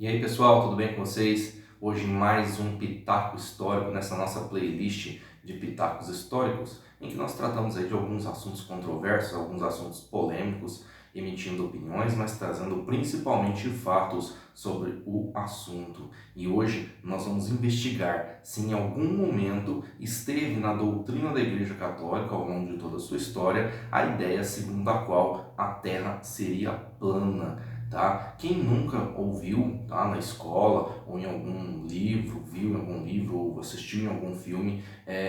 E aí pessoal, tudo bem com vocês? Hoje mais um Pitaco Histórico nessa nossa playlist de Pitacos Históricos, em que nós tratamos aí de alguns assuntos controversos, alguns assuntos polêmicos, emitindo opiniões, mas trazendo principalmente fatos sobre o assunto. E hoje nós vamos investigar se em algum momento esteve na doutrina da Igreja Católica, ao longo de toda a sua história, a ideia segundo a qual a Terra seria plana. Tá? Quem nunca ouviu, tá, na escola ou em algum livro, viu em algum livro ou assistiu em algum filme,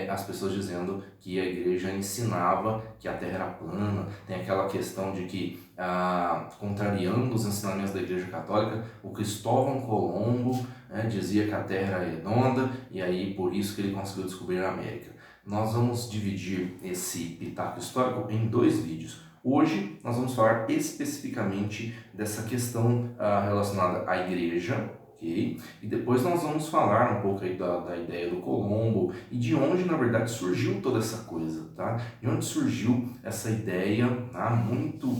as pessoas dizendo que a igreja ensinava que a Terra era plana. Tem aquela questão de que, contrariando os ensinamentos da Igreja Católica, o Cristóvão Colombo, dizia que a Terra era redonda e aí por isso que ele conseguiu descobrir a América. Nós vamos dividir esse pitaco histórico em dois vídeos. Hoje nós vamos falar especificamente dessa questão relacionada à igreja, ok? E depois nós vamos falar um pouco aí da ideia do Colombo e de onde na verdade surgiu toda essa coisa, tá? De onde surgiu essa ideia, tá? Muito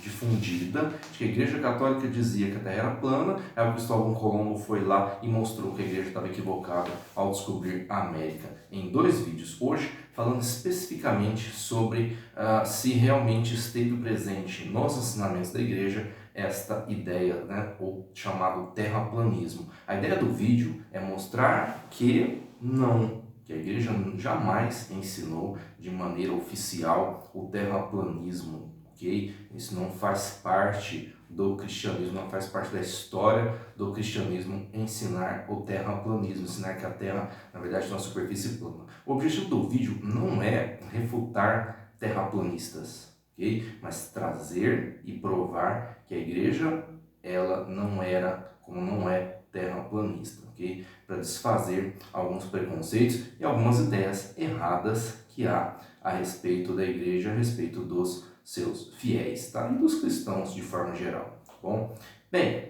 difundida, de que a Igreja Católica dizia que a Terra era plana, aí o Cristóvão Colombo foi lá e mostrou que a igreja estava equivocada ao descobrir a América. Em dois vídeos hoje, falando especificamente sobre se realmente esteve presente nos ensinamentos da igreja esta ideia, ou chamado terraplanismo. A ideia do vídeo é mostrar que não, que a igreja jamais ensinou de maneira oficial o terraplanismo, ok? Isso não faz parte do cristianismo, não faz parte da história do cristianismo ensinar o terraplanismo, ensinar que a Terra, na verdade, é uma superfície plana. O objetivo do vídeo não é refutar terraplanistas, ok? Mas trazer e provar que a igreja, ela não era, como não é, terraplanista, ok? Para desfazer alguns preconceitos e algumas ideias erradas que há a respeito da igreja, a respeito dos seus fiéis, tá? E dos cristãos de forma geral, tá bom? Bem,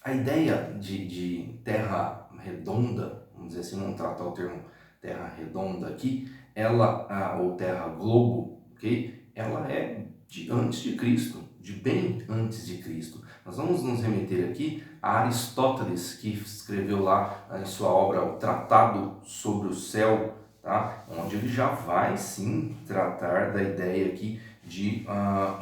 a ideia de terra redonda, vamos dizer assim, vamos tratar o termo terra redonda aqui, ela, ou terra globo, ok? Ela é de antes de Cristo, de bem antes de Cristo. Nós vamos nos remeter aqui a Aristóteles, que escreveu lá em sua obra o Tratado sobre o Céu, tá? Onde ele já vai sim tratar da ideia aqui de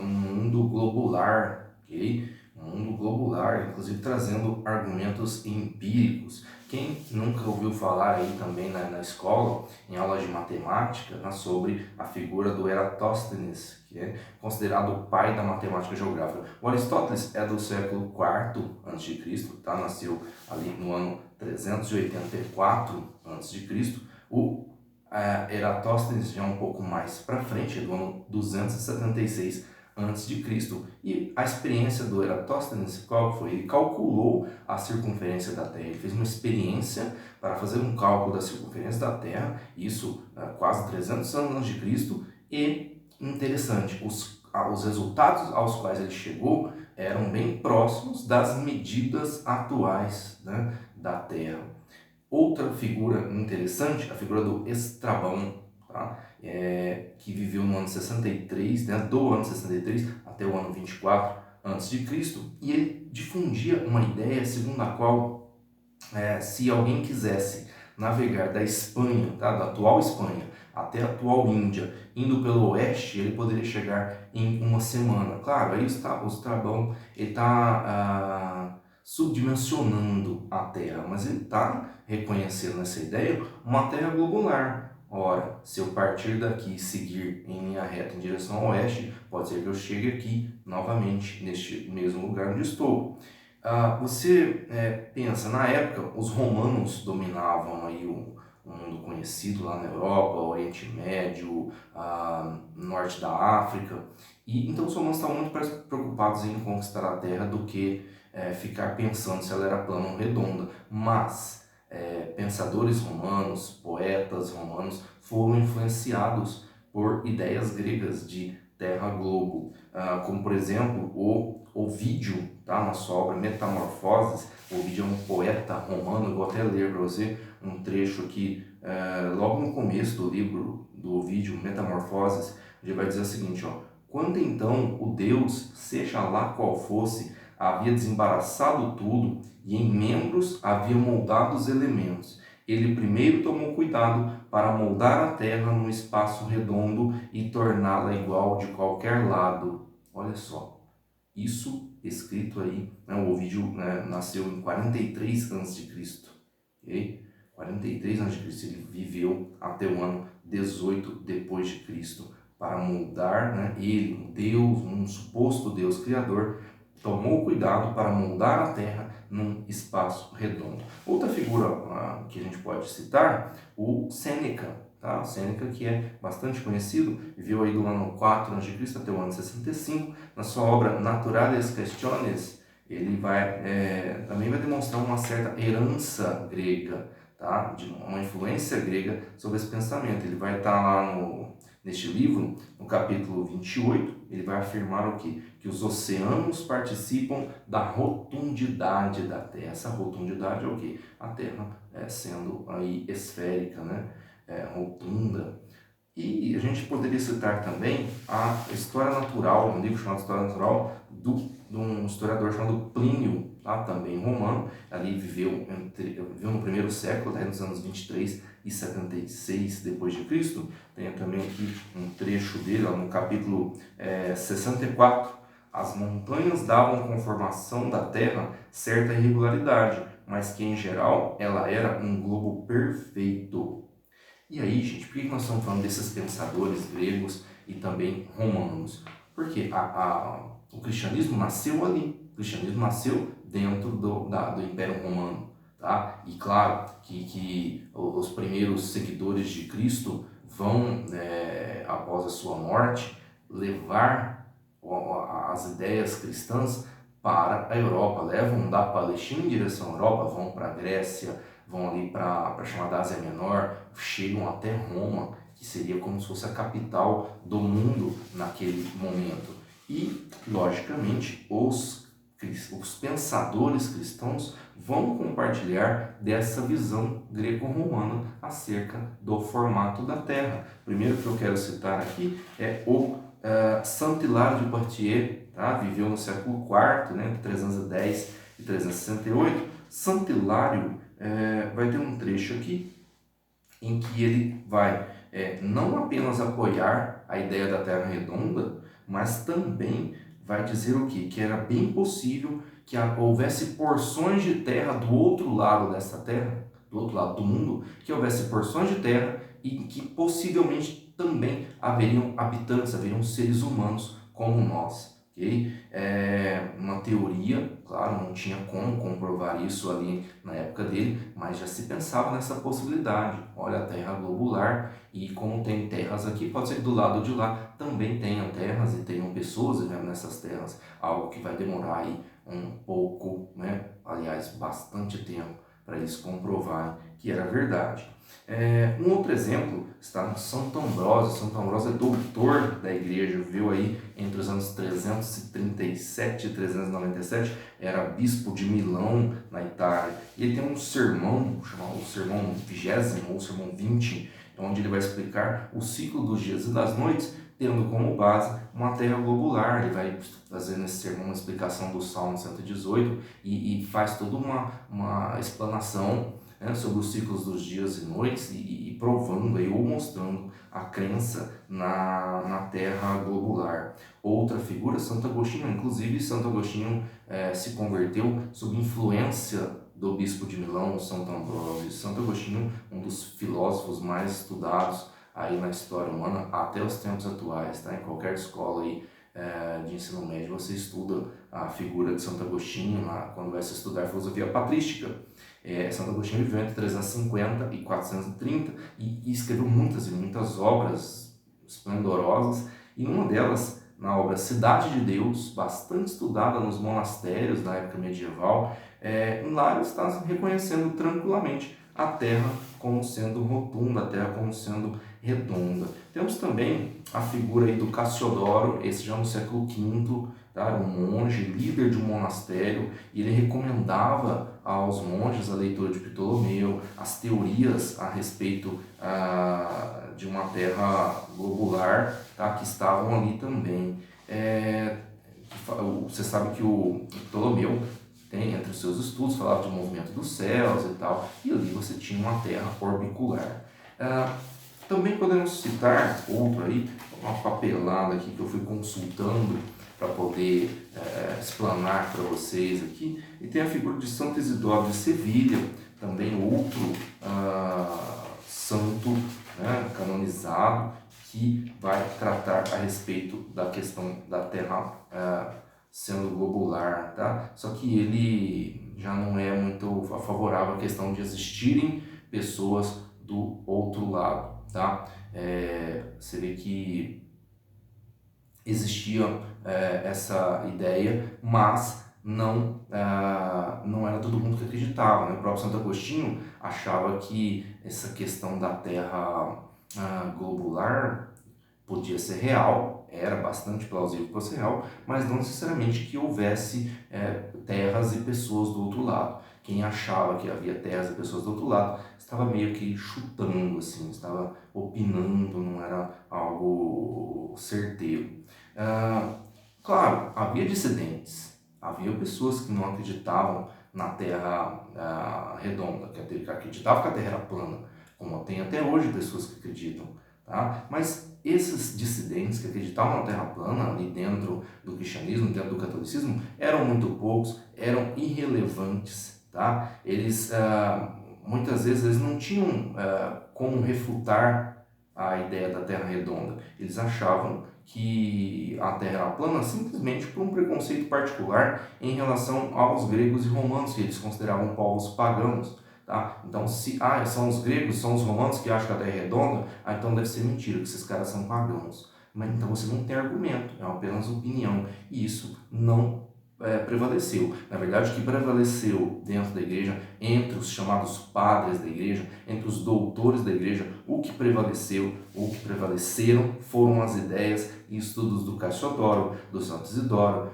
um mundo globular, ok? Um mundo globular, inclusive trazendo argumentos empíricos. Quem nunca ouviu falar aí também na escola, em aulas de matemática, sobre a figura do Eratóstenes, que é considerado o pai da matemática geográfica. O Aristóteles é do século IV a.C., tá? Nasceu ali no ano 384 a.C. O Eratóstenes já é um pouco mais para frente, do ano 276 antes de Cristo. E a experiência do Eratóstenes, qual foi? Ele calculou a circunferência da Terra. Ele fez uma experiência para fazer um cálculo da circunferência da Terra, isso quase 300 anos antes de Cristo. E interessante, os resultados aos quais ele chegou eram bem próximos das medidas atuais, da Terra. Outra figura interessante, a figura do Estrabão, tá? Que viveu no ano 63, do ano 63 até o ano 24 a.C., e ele difundia uma ideia segundo a qual, se alguém quisesse navegar da Espanha, tá? Da atual Espanha, até a atual Índia, indo pelo oeste, ele poderia chegar em uma semana. Claro, aí o Estrabão está subdimensionando a Terra, mas ele está reconhecendo nessa ideia uma Terra globular. Ora, se eu partir daqui e seguir em linha reta em direção ao oeste, pode ser que eu chegue aqui novamente, neste mesmo lugar onde estou. Você pensa, na época, os romanos dominavam aí o mundo conhecido lá na Europa, Oriente Médio, norte da África, e então os romanos estavam muito mais preocupados em conquistar a terra do que ficar pensando se ela era plana ou redonda. Mas pensadores romanos, poetas romanos foram influenciados por ideias gregas de terra-globo, como por exemplo o Ovídio, tá? Na sua obra Metamorfoses. Ovídio é um poeta romano. Eu vou até ler para você um trecho aqui, logo no começo do livro do Ovídio, Metamorfoses. Ele vai dizer o seguinte, ó: quando então o Deus, seja lá qual fosse, havia desembaraçado tudo e em membros havia moldado os elementos. Ele primeiro tomou cuidado para moldar a terra num espaço redondo e torná-la igual de qualquer lado. Olha só, isso escrito aí, né, o Ovídio, né, nasceu em 43 a.C., ok? 43 a.C., ele viveu até o ano 18 depois de Cristo, para moldar, né, ele, um Deus, um suposto Deus criador, tomou cuidado para moldar a terra num espaço redondo. Outra figura que a gente pode citar, o Sêneca, tá? Sêneca, que é bastante conhecido, viveu aí do ano 4 a.C. até o ano 65, na sua obra Naturales Questiones, ele também vai demonstrar uma certa herança grega, tá? De uma influência grega sobre esse pensamento. Ele vai estar lá neste livro, no capítulo 28, ele vai afirmar o quê? Que os oceanos participam da rotundidade da Terra. Essa rotundidade é o quê? A Terra sendo aí esférica, né? Rotunda. E a gente poderia citar também a História Natural, um livro chamado História Natural, de um historiador chamado Plínio, tá? Também romano. Ali viveu no primeiro século, nos anos 23 e 76 depois de Cristo. Tem também aqui um trecho dele, lá no capítulo 64. As montanhas davam com a formação da Terra certa irregularidade, mas que em geral ela era um globo perfeito. E aí, gente, por que nós estamos falando desses pensadores gregos e também romanos? Porque o cristianismo nasceu ali, o cristianismo nasceu dentro do Império Romano, tá? E claro que os primeiros seguidores de Cristo vão, após a sua morte, levar as ideias cristãs para a Europa, levam da Palestina em direção à Europa, vão para a Grécia, vão ali para a chamada Ásia Menor, chegam até Roma, que seria como se fosse a capital do mundo naquele momento. E, logicamente, os pensadores cristãos vão compartilhar dessa visão greco-romana acerca do formato da Terra. O primeiro que eu quero citar aqui é o Saint-Hilaire de Poitiers, tá? Viveu no século IV, né, 310 e 368. Saint-Hilário vai ter um trecho aqui em que ele vai não apenas apoiar a ideia da Terra redonda, mas também vai dizer o quê? Que era bem possível que houvesse porções de terra do outro lado dessa terra, do outro lado do mundo, que houvesse porções de terra e que possivelmente também haveriam habitantes, haveriam seres humanos como nós. Okay? Uma teoria, claro, não tinha como comprovar isso ali na época dele, mas já se pensava nessa possibilidade. Olha, a Terra globular, e como tem terras aqui, pode ser que do lado de lá também tenham terras e tenham pessoas vivendo nessas terras, algo que vai demorar aí um pouco, né? Aliás, bastante tempo para eles comprovarem que era verdade. Um outro exemplo está no Santo Ambrósio. Santo Ambrósio é doutor da igreja, viveu aí entre os anos 337 e 397, era bispo de Milão, na Itália. E ele tem um sermão, chamado Sermão 20 ou Sermão 20, onde ele vai explicar o ciclo dos dias e das noites, tendo como base uma terra globular. Ele vai fazer nesse sermão uma explicação do Salmo 118 e faz toda uma explanação, né, sobre os ciclos dos dias e noites e provando aí, ou mostrando a crença na terra globular. Outra figura, Santo Agostinho. Inclusive Santo Agostinho se converteu sob influência do bispo de Milão, Santo Ambrósio. Santo Agostinho, um dos filósofos mais estudados aí na história humana até os tempos atuais, tá? Em qualquer escola aí de ensino médio você estuda a figura de Santo Agostinho lá, quando vai se estudar filosofia patrística. Santo Agostinho viveu entre 350 e 430 e escreveu muitas e muitas obras esplendorosas, e uma delas, na obra Cidade de Deus, bastante estudada nos monastérios na época medieval, lá ele está reconhecendo tranquilamente a Terra como sendo rotunda, a Terra como sendo redonda. Temos também a figura aí do Cassiodoro, esse já no século V, tá? Um monge, líder de um monastério, e ele recomendava aos monges a leitura de Ptolomeu, as teorias a respeito de uma Terra globular, tá? Que estavam ali também. você sabe que o Ptolomeu tem entre os seus estudos, falava de movimento dos céus e tal, e ali você tinha uma Terra orbicular. Também podemos citar outro aí, uma papelada aqui que eu fui consultando para poder explanar para vocês aqui, e tem a figura de Santo Isidoro de Sevilha, também outro santo, né, canonizado, que vai tratar a respeito da questão da Terra sendo globular, tá? Só que ele já não é muito favorável à questão de existirem pessoas do outro lado, tá? Você vê que existia essa ideia, mas não era todo mundo que acreditava, né? O próprio Santo Agostinho achava que essa questão da Terra globular podia ser real, era bastante plausível que fosse real, mas não necessariamente que houvesse terras e pessoas do outro lado. Quem achava que havia terras e pessoas do outro lado estava meio que chutando, assim, estava opinando, não era algo certeiro. Claro, havia dissidentes, havia pessoas que não acreditavam na Terra redonda, que acreditavam que a Terra era plana, como tem até hoje pessoas que acreditam, tá? Mas esses dissidentes que acreditavam na Terra plana ali dentro do cristianismo, dentro do catolicismo, eram muito poucos, eram irrelevantes, tá? Eles muitas vezes eles não tinham como refutar a ideia da Terra redonda. Eles achavam que a Terra era plana simplesmente por um preconceito particular em relação aos gregos e romanos, que eles consideravam povos pagãos. Tá? Então, se são os gregos, são os romanos que acham que a Terra é redonda, então deve ser mentira, que esses caras são pagãos. Mas então você não tem argumento, é apenas opinião. E isso não prevaleceu. Na verdade, o que prevaleceu dentro da igreja, entre os chamados padres da igreja, entre os doutores da igreja, o que prevaleceram foram as ideias e estudos do Cassiodoro, do Santo Isidoro,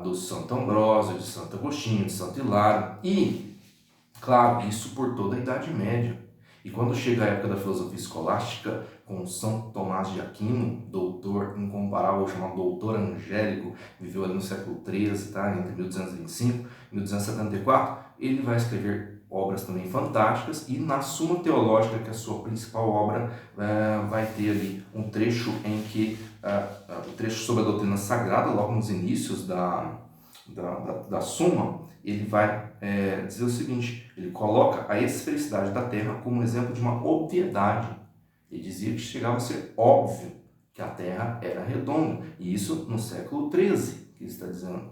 do Santo Ambrósio, de Santo Agostinho, de Santo Hilário e, claro, isso por toda a Idade Média. E quando chega a época da filosofia escolástica, com São Tomás de Aquino, doutor incomparável, chamado doutor angélico, viveu ali no século XIII, tá? Entre 1225 e 1274, ele vai escrever obras também fantásticas, e na Suma Teológica, que é a sua principal obra, vai ter ali um trecho em que, um trecho sobre a doutrina sagrada, logo nos inícios da Suma, ele vai dizer o seguinte: ele coloca a esfericidade da Terra como exemplo de uma obviedade. Ele dizia que chegava a ser óbvio que a Terra era redonda, e isso no século XIII, que ele está dizendo.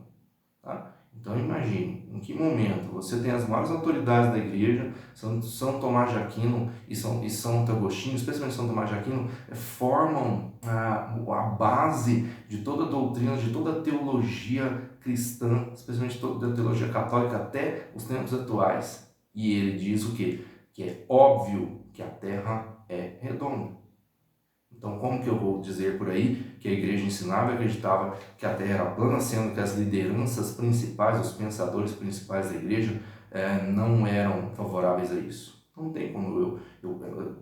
Tá? Então imagine, em que momento você tem as maiores autoridades da igreja, São Tomás de Aquino e Santo Agostinho, especialmente São Tomás de Aquino, formam a base de toda a doutrina, de toda a teologia cristã, especialmente toda a teologia católica até os tempos atuais. E ele diz o quê? Que é óbvio que a Terra é redonda. Então, como que eu vou dizer por aí que a igreja ensinava e acreditava que a Terra era plana, sendo que as lideranças principais, os pensadores principais da igreja não eram favoráveis a isso? Não tem como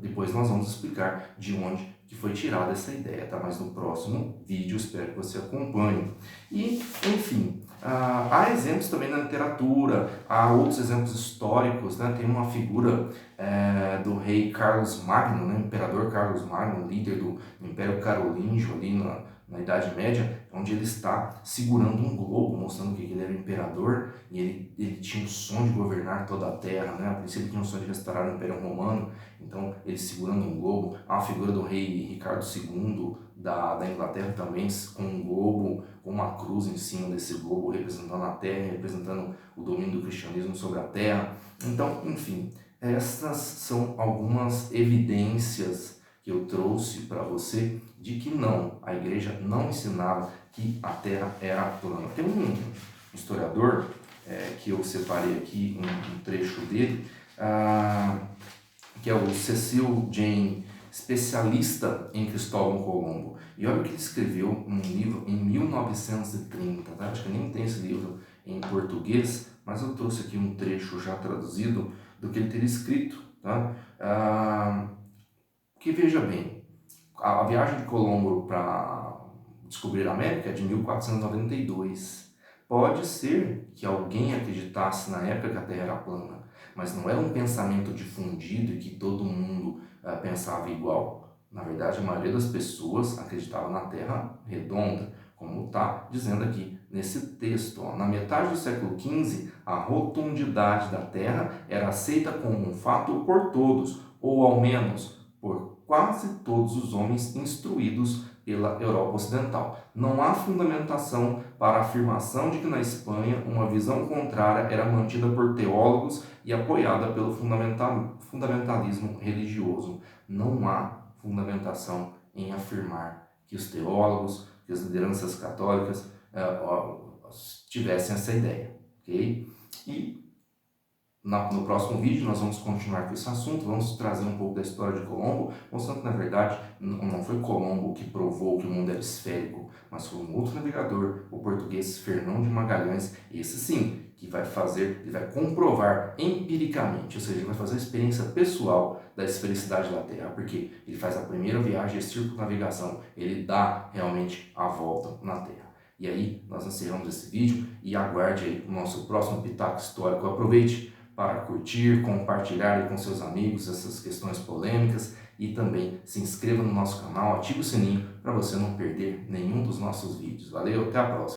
depois nós vamos explicar de onde que foi tirada essa ideia, tá? Mas no próximo vídeo espero que você acompanhe. E, enfim, há exemplos também na literatura, há outros exemplos históricos, né? Tem uma figura do rei Carlos Magno, né? Imperador Carlos Magno, líder do Império Carolíngio ali na Idade Média, onde ele está segurando um globo, mostrando que ele era imperador, e ele tinha o sonho de governar toda a terra, né? A princípio tinha o sonho de restaurar o Império Romano, então ele segurando um globo. Há a figura do rei Ricardo II da Inglaterra também, com um globo, com uma cruz em cima desse globo, representando a terra, representando o domínio do cristianismo sobre a terra. Então, enfim, essas são algumas evidências que eu trouxe para você de que não, a igreja não ensinava que a Terra era plana. Tem um historiador que eu separei aqui um trecho dele, que é o Cecil Jane, especialista em Cristóvão Colombo. E olha o que ele escreveu um livro em 1930, tá? Acho que nem tem esse livro em português, mas eu trouxe aqui um trecho já traduzido do que ele teria escrito, tá? Que veja bem, a viagem de Colombo descobrir a América é de 1492. Pode ser que alguém acreditasse na época que a Terra era plana, mas não era um pensamento difundido e que todo mundo pensava igual. Na verdade, a maioria das pessoas acreditava na Terra redonda, como está dizendo aqui nesse texto. Na metade do século XV, a rotundidade da Terra era aceita como um fato por todos, ou ao menos por quase todos os homens instruídos pela Europa Ocidental. Não há fundamentação para a afirmação de que na Espanha uma visão contrária era mantida por teólogos e apoiada pelo fundamentalismo religioso. Não há fundamentação em afirmar que os teólogos, que as lideranças católicas tivessem essa ideia, ok? E no próximo vídeo nós vamos continuar com esse assunto, vamos trazer um pouco da história de Colombo, mostrando que na verdade não foi Colombo que provou que o mundo era esférico, mas foi um outro navegador, o português Fernão de Magalhães, esse sim, que vai comprovar empiricamente, ou seja, ele vai fazer a experiência pessoal da esfericidade da Terra, porque ele faz a primeira viagem de circunnavegação, ele dá realmente a volta na Terra. E aí nós encerramos esse vídeo e aguarde aí o nosso próximo Pitaco Histórico. Aproveite para curtir, compartilhar com seus amigos essas questões polêmicas e também se inscreva no nosso canal, ative o sininho para você não perder nenhum dos nossos vídeos. Valeu, até a próxima!